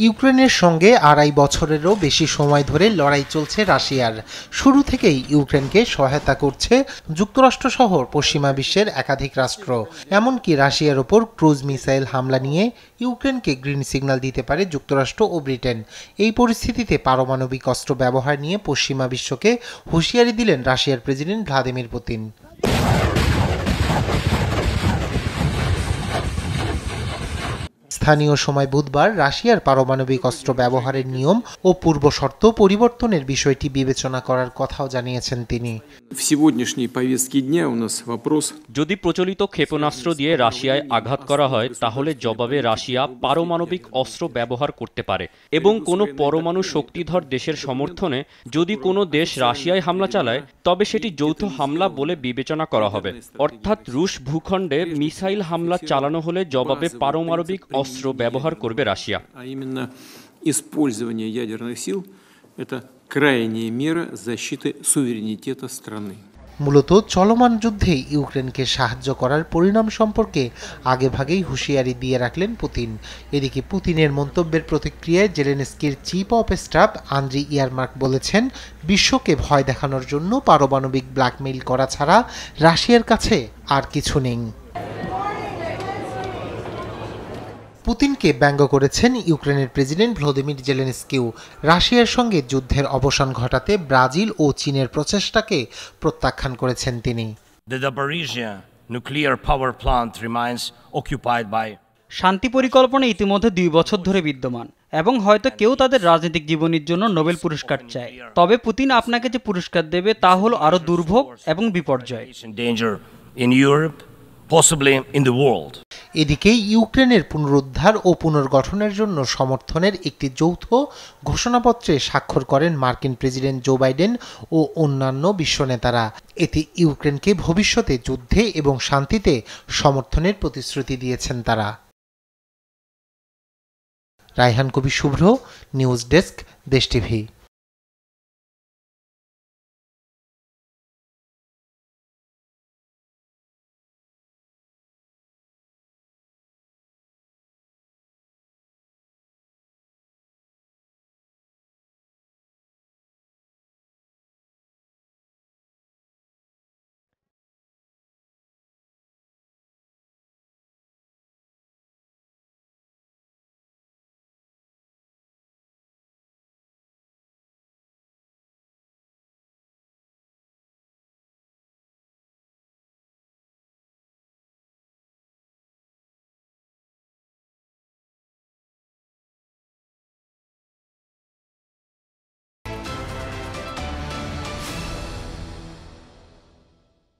ইউক্রেনের সঙ্গে ২.৫ বছরেরও বেশি সময় ধরে লড়াই চলছে রাশিয়ার। শুরু থেকেই ইউক্রেনকে সহায়তা করছে যুক্তরাষ্ট্রসহ পশ্চিমা বিশ্বের একাধিক রাষ্ট্র। এমনকি রাশিয়ার ওপর ক্রুজ মিসাইল হামলা নিয়ে ইউক্রেনকে গ্রিন সিগন্যাল দিতে পারে যুক্তরাষ্ট্র ও ব্রিটেন। এই পরিস্থিতিতে পারমাণবিক অস্ত্র ব্যবহার নিয়ে পশ্চিমা বিশ্বকে হুঁশিয়ারি দিলেন রাশিয়ার প্রেসিডেন্ট ভ্লাদিমির পুতিন। স্থানীয় সময় বুধবার রাশিয়ার পারমাণবিক অস্ত্র ব্যবহারের নিয়ম ও পূর্বশর্ত পরিবর্তনের বিষয়টি বিবেচনা করার কথাও জানিয়েছেন তিনি। যদি প্রচলিত ক্ষেপণাস্ত্র দিয়ে রাশিয়ায় আঘাত করা হয় তাহলে জবাবে রাশিয়া পারমাণবিক অস্ত্র ব্যবহার করতে পারে এবং কোনো পরমাণু শক্তিধর দেশের সমর্থনে যদি কোনো দেশ রাশিয়ায় হামলা চালায় তবে সেটি যৌথ হামলা বলে বিবেচনা করা হবে। অর্থাৎ রুশ ভূখণ্ডে মিসাইল হামলা চালানো হলে জবাবে পারমাণবিক অস্ত্র ব্যবহার করবে রাশিয়া। মূলত চলমান যুদ্ধে ইউক্রেনকে সাহায্য করার পরিণাম সম্পর্কে আগেভাগেই হুঁশিয়ারি দিয়ে রাখলেন পুতিন। এদিকে পুতিনের মন্তব্যের প্রতিক্রিয়ায় জেলেনস্কির chief of staff Andriy Yermak বলেছেন, বিশ্বকে ভয় দেখানোর জন্য পারমাণবিক ব্ল্যাকমেইল করা ছাড়া রাশিয়ার কাছে আর কিছু নেই। পুতিনকে ব্যঙ্গ করেছেন ইউক্রেনের প্রেসিডেন্ট ভলোদিমির জেলেনস্কিও। রাশিয়ার সঙ্গে যুদ্ধের অবসান ঘটাতে ব্রাজিল ও চীনের প্রচেষ্টাকে প্রত্যাখ্যান করেছেন তিনি। শান্তি পরিকল্পনা ইতিমধ্যে 2 বছর ধরে বিদ্যমান এবং হয়তো কেউ তাদের রাজনৈতিক জীবনের জন্য নোবেল পুরস্কার চায়। তবে পুতিন আপনাকে যে পুরস্কার দেবে তা হলো আরও দুর্ভোগ এবং বিপর্যয়। এদিকে ইউক্রেনের পুনরুদ্ধার ও পুনর্গঠনের জন্য সমর্থনের একটি যৌথ ঘোষণাপত্রে স্বাক্ষর করেন মার্কিন প্রেসিডেন্ট জো বাইডেন ও অন্যান্য বিশ্ব নেতারা। এতে ইউক্রেনকে ভবিষ্যতে যুদ্ধে এবং শান্তিতে সমর্থনের প্রতিশ্রুতি দিয়েছেন তারা। রায়হান কবির শুভ্র, নিউজ ডেস্ক, দেশ টিভি।